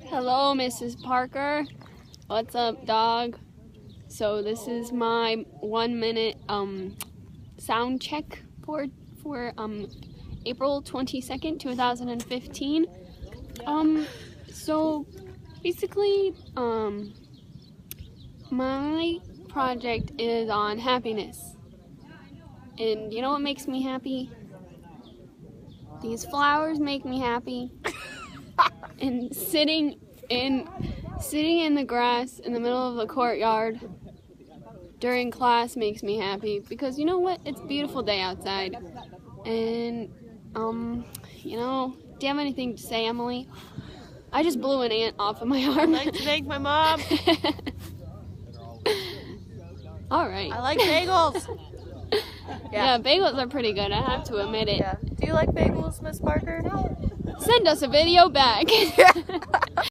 Hello, Mrs. Parker. What's up, dog? So this is my 1 minute sound check for April 22nd, 2015. So basically, my project is on happiness. And you know what makes me happy? These flowers make me happy. And sitting in the grass in the middle of the courtyard during class makes me happy, because you know what? It's a beautiful day outside. And you know, do you have anything to say, Emily? I just blew an ant off of my arm. I'd like to thank my mom. All right. I like bagels. Yeah, bagels are pretty good. I have to admit it. Yeah. Do you like bagels, Miss Parker? Send us a video back.